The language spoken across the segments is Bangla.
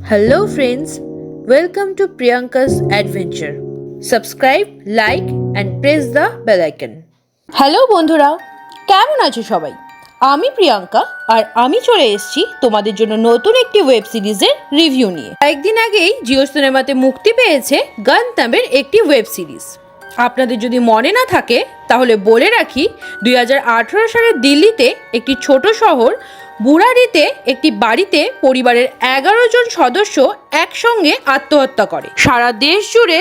Hello friends, welcome to Priyanka's Adventure. Subscribe, like and press the bell icon. Hello বন্ধুরা, কেমন আছো সবাই? আমি প্রিয়াঙ্কা আর আমি চলে এসেছি তোমাদের জন্য নতুন একটি ওয়েব সিরিজের রিভিউ নিয়ে। কয়েকদিন আগেই জিও সিনেমাতে মুক্তি পেয়েছে গান নামের একটি ওয়েব সিরিজ। আপনাদের যদি মনে না থাকে তাহলে বলে রাখি, 2018 সালে দিল্লিতে একটি ছোট শহর বুরাড়িতে একটি বাড়িতে পরিবারের 11 জন সদস্য একসঙ্গে আত্মহত্যা করে। সারা দেশ জুড়ে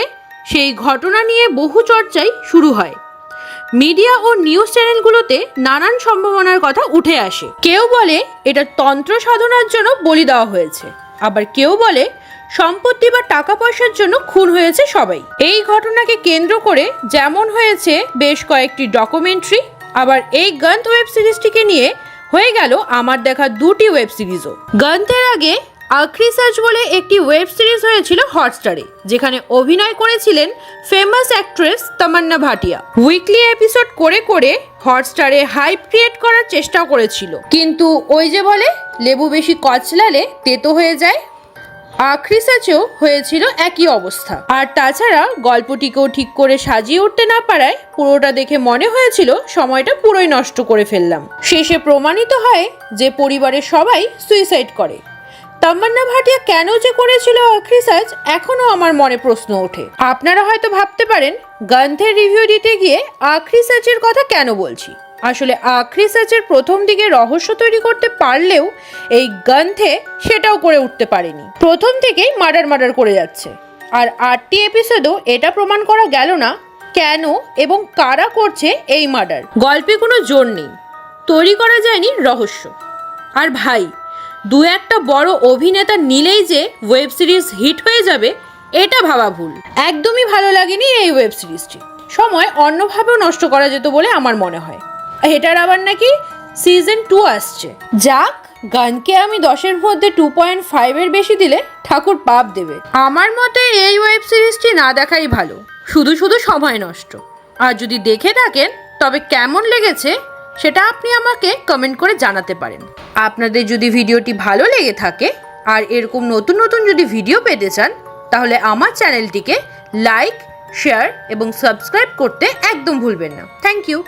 সেই ঘটনা নিয়ে বহু চর্চাই শুরু হয়। মিডিয়া ও নিউজ চ্যানেলগুলোতে নানান সম্ভাবনার কথা উঠে আসে। কেউ বলে এটা তন্ত্র সাধনার জন্য বলি দেওয়া হয়েছে, আবার কেউ বলে সম্পত্তি বা টাকা পয়সার জন্য খুন হয়েছে সবাই। এই ঘটনাকে কেন্দ্র করে যেমন হয়েছে বেশ কয়েকটি ডকুমেন্টারি, আবার এই গান ওয়েব সিরিজটিকে নিয়ে হয়ে গেল আমার দেখা দুটি ওয়েব সিরিজও। গানের আগে আখরি সার্চ বলে একটি ওয়েব সিরিজ হয়েছিল হটস্টারে, যেখানে অভিনয় করেছিলেন famous actress Tamannaah Bhatia. Weekly episode করে করে হটস্টারে হাইপ ক্রিয়েট করার চেষ্টা করেছিল, কিন্তু ওই যে বলে লেবু বেশি কচলালে তেতো হয়ে যায়, আখরি সার্চেও হয়েছিল একই অবস্থা। আর তাছাড়া গল্পটিকেও ঠিক করে সাজিয়ে উঠতে না পারায় পুরোটা দেখে মনে হয়েছিল সময়টা পুরোই নষ্ট করে ফেললাম। শেষে প্রমাণিত হয় যে পরিবারের সবাই সুইসাইড করে। তামান্না ভাটিয়া কেন যে করেছিল আখরি সার্চ এখনো আমার মনে প্রশ্ন ওঠে। আপনারা হয়তো ভাবতে পারেন গান্থের রিভিউ দিতে গিয়ে আখরি সার্চের কথা কেন বলছি। আসলে আখরি সার্চের প্রথম দিকে রহস্য তৈরি করতে পারলেও এই গান্থে সেটাও করে উঠতে পারেনি। প্রথম থেকেই মার্ডার করে যাচ্ছে, আর 8টি এপিসোডও এটা প্রমাণ করা গেল না কেন এবং কারা করছে এই মার্ডার। গল্পে কোনো জোর নেই, তৈরি করা যায়নি রহস্য। আর ভাই, দু একটা বড় অভিনেতা নিলেই যে ওয়েব সিরিজ হিট হয়ে যাবে এটা ভাবা ভুল। একদমই ভালো লাগেনি এই ওয়েব সিরিজটি। সময় অন্যভাবেও নষ্ট করা যেত বলে আমার মনে হয়। এটার আবার নাকি সিজন 2 আসছে। যাক, গানকে আমি 10-এর মধ্যে 2.5-এর বেশি দিলে ঠাকুর পাপ দেবে। আমার মতে এই ওয়েব সিরিজটি না দেখাই ভালো, শুধু সময় নষ্ট। আর যদি দেখে থাকেন তবে কেমন লেগেছে সেটা আপনি আমাকে কমেন্ট করে জানাতে পারেন। আপনাদের যদি ভিডিওটি ভালো লেগে থাকে আর এরকম নতুন যদি ভিডিও পেতে চান, তাহলে আমার চ্যানেলটিকে লাইক, শেয়ার এবং সাবস্ক্রাইব করতে একদম ভুলবেন না। Thank you.